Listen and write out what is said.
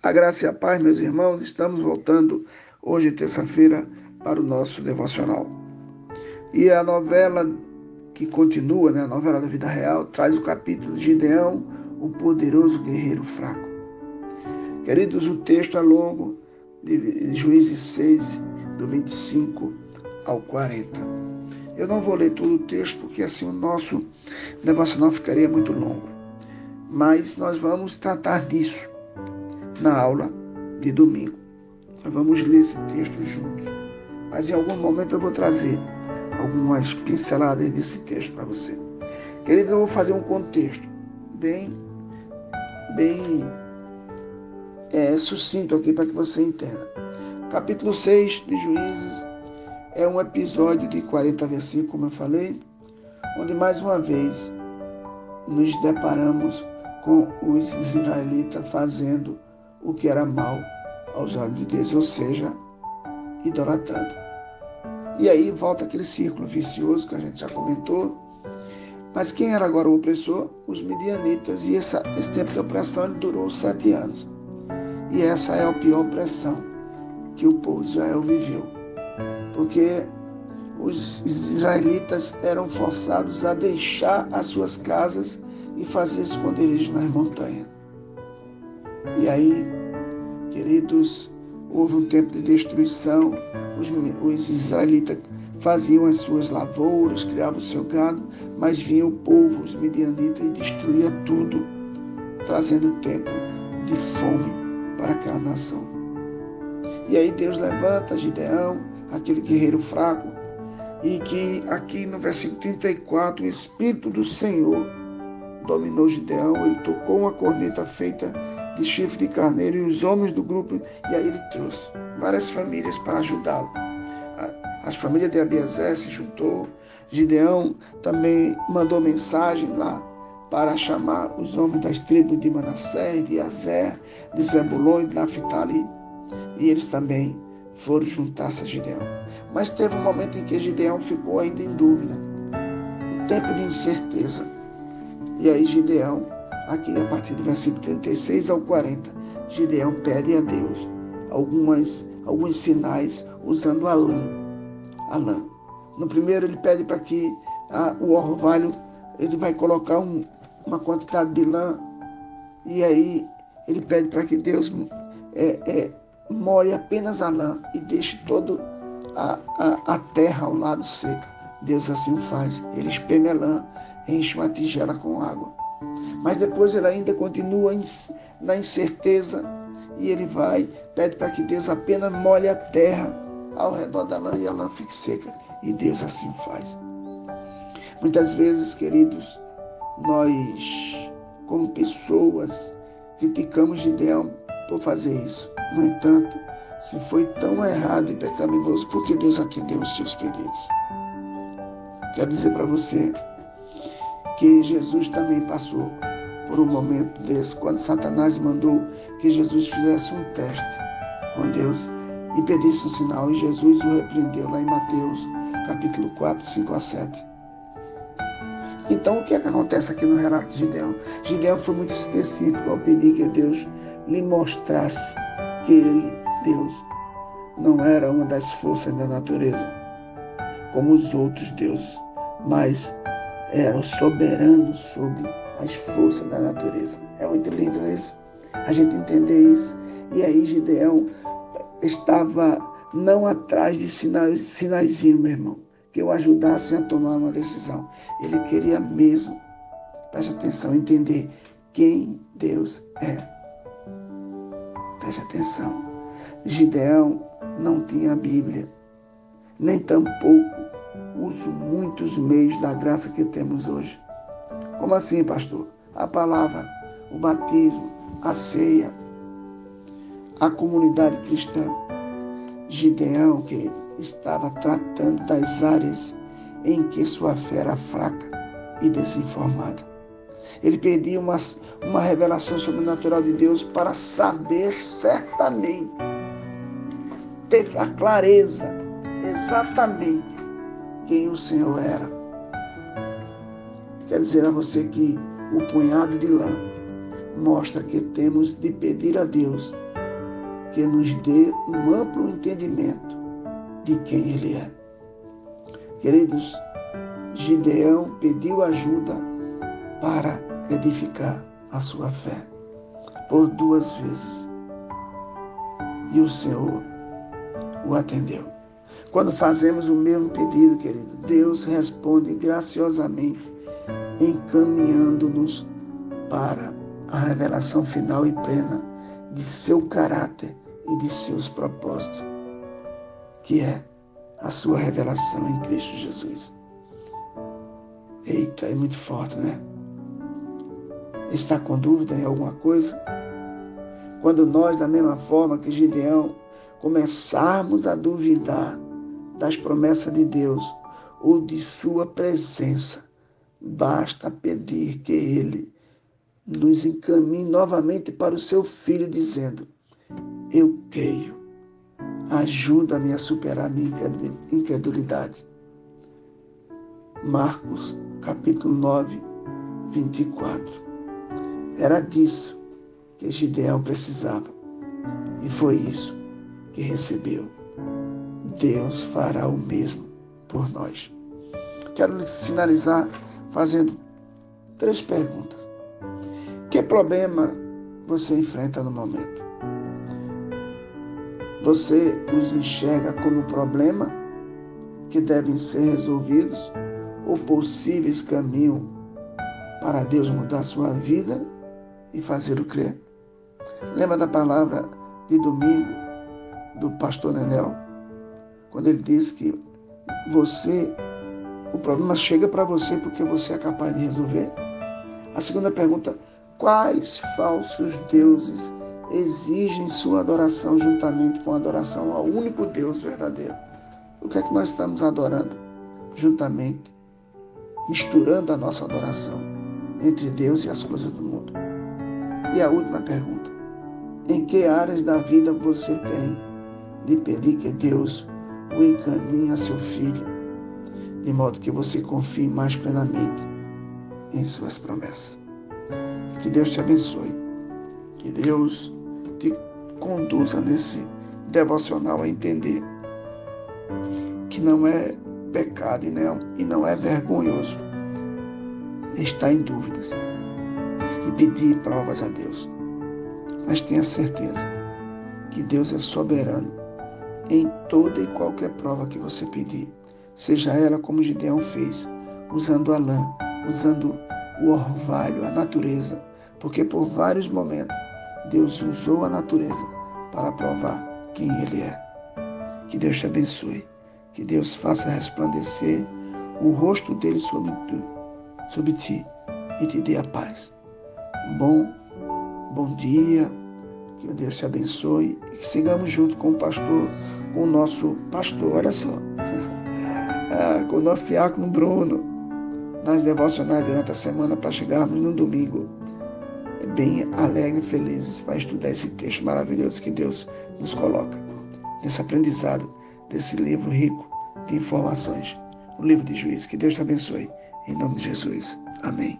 A graça e a paz, meus irmãos, estamos voltando hoje, terça-feira, para o nosso devocional. E a novela que continua, a novela da vida real, traz o capítulo de Gideão, o poderoso guerreiro fraco. Queridos, o texto é longo, de Juízes 6, do 25 ao 40. Eu não vou ler todo o texto, porque assim o nosso devocional ficaria muito longo. Mas nós vamos tratar disso na aula de domingo. Nós vamos ler esse texto juntos. Mas em algum momento eu vou trazer algumas pinceladas desse texto para você. Queridos, eu vou fazer um contexto bem sucinto aqui para que você entenda. Capítulo 6 de Juízes é um episódio de 40 versículos, como eu falei, onde mais uma vez nos deparamos com os israelitas fazendo o que era mal aos olhos de Deus, ou seja, idolatrando. E aí volta aquele círculo vicioso que a gente já comentou. Mas quem era agora o opressor? Os midianitas. E esse tempo de opressão ele durou 7 anos. E essa é a pior opressão que o povo de Israel viveu. Porque os israelitas eram forçados a deixar as suas casas e fazer esconderijo nas montanhas. E aí, queridos, houve um tempo de destruição. Os israelitas faziam as suas lavouras, criavam o seu gado, mas vinha o povo, os midianitas, e destruía tudo, trazendo tempo de fome para aquela nação. E aí Deus levanta Gideão, aquele guerreiro fraco, e que aqui no versículo 34, o Espírito do Senhor dominou Gideão. Ele tocou uma corneta feita de chifre de carneiro, e os homens do grupo, e aí ele trouxe várias famílias para ajudá-lo. As famílias de Abiezer se juntou. Gideão também mandou mensagem lá para chamar os homens das tribos de Manassés, de Azer, de Zebulon e de Naphtali, e eles também foram juntar-se a Gideão. Mas teve um momento em que Gideão ficou ainda em dúvida, um tempo de incerteza. E aí Gideão, aqui a partir do versículo 36 ao 40, Gideão pede a Deus alguns sinais usando a lã. No primeiro ele pede para que o orvalho, ele vai colocar uma quantidade de lã, e aí ele pede para que Deus molhe apenas a lã e deixe toda a terra ao lado seca. Deus assim o faz. Ele espreme a lã, enche uma tigela com água. Mas depois ele ainda continua na incerteza, e ele pede para que Deus apenas molhe a terra ao redor da lã e a lã fique seca. E Deus assim faz. Muitas vezes, queridos, nós, como pessoas, criticamos Gideão por fazer isso. No entanto, se foi tão errado e pecaminoso, por que Deus atendeu os seus pedidos? Quero dizer para você que Jesus também passou por um momento desse, quando Satanás mandou que Jesus fizesse um teste com Deus e pedisse um sinal, e Jesus o repreendeu lá em Mateus, capítulo 4, 5 a 7. Então, o que é que acontece aqui no relato de Gideão? Gideão foi muito específico ao pedir que Deus lhe mostrasse que ele, Deus, não era uma das forças da natureza, como os outros deuses, mas era o soberano sobre as forças da natureza. É muito lindo isso, a gente entender isso. E aí Gideão estava não atrás de sinaizinho, meu irmão, que o ajudassem a tomar uma decisão. Ele queria mesmo, preste atenção, entender quem Deus é. Preste atenção. Gideão não tinha a Bíblia, nem tampouco uso muitos meios da graça que temos hoje. Como assim, pastor? A palavra, o batismo, a ceia, a comunidade cristã. Gideão, querido, estava tratando das áreas em que sua fé era fraca e desinformada. Ele pedia uma revelação sobrenatural de Deus para saber certamente, ter a clareza exatamente quem o Senhor era. Quero dizer a você que o punhado de lã mostra que temos de pedir a Deus que nos dê um amplo entendimento de quem Ele é. Queridos, Gideão pediu ajuda para edificar a sua fé por 2 vezes. E o Senhor o atendeu. Quando fazemos o mesmo pedido, querido, Deus responde graciosamente, encaminhando-nos para a revelação final e plena de seu caráter e de seus propósitos, que é a sua revelação em Cristo Jesus. Eita, é muito forte, né? Está com dúvida em alguma coisa? Quando nós, da mesma forma que Gideão, começarmos a duvidar das promessas de Deus ou de sua presença, basta pedir que Ele nos encaminhe novamente para o seu Filho, dizendo: eu creio, ajuda-me a superar a minha incredulidade. Marcos, capítulo 9, 24. Era disso que Gideão precisava, e foi isso que recebeu. Deus fará o mesmo por nós. Quero finalizar fazendo 3 perguntas. Que problema você enfrenta no momento? Você os enxerga como problema que devem ser resolvidos ou possíveis caminhos para Deus mudar sua vida e fazê-lo crer? Lembra da palavra de domingo do pastor Nenel, quando ele disse que o problema chega para você porque você é capaz de resolver? A segunda pergunta: quais falsos deuses exigem sua adoração juntamente com a adoração ao único Deus verdadeiro? O que é que nós estamos adorando juntamente, misturando a nossa adoração entre Deus e as coisas do mundo? E a última pergunta: em que áreas da vida você tem de pedir que Deus o encaminhe a seu Filho, de modo que você confie mais plenamente em suas promessas? Que Deus te abençoe. Que Deus te conduza nesse devocional a entender que não é pecado e não é vergonhoso estar em dúvidas e pedir provas a Deus. Mas tenha certeza que Deus é soberano em toda e qualquer prova que você pedir. Seja ela como Gideão fez, usando a lã, usando o orvalho, a natureza, porque por vários momentos Deus usou a natureza para provar quem Ele é. Que Deus te abençoe, que Deus faça resplandecer o rosto dele sobre ti e te dê a paz. Bom dia, que Deus te abençoe e que sigamos junto com o nosso pastor, olha só, com o nosso diácono Bruno, nas devocionais durante a semana, para chegarmos no domingo bem alegre e felizes para estudar esse texto maravilhoso que Deus nos coloca nesse aprendizado desse livro rico de informações, o livro de Juízes. Que Deus te abençoe, em nome de Jesus. Amém.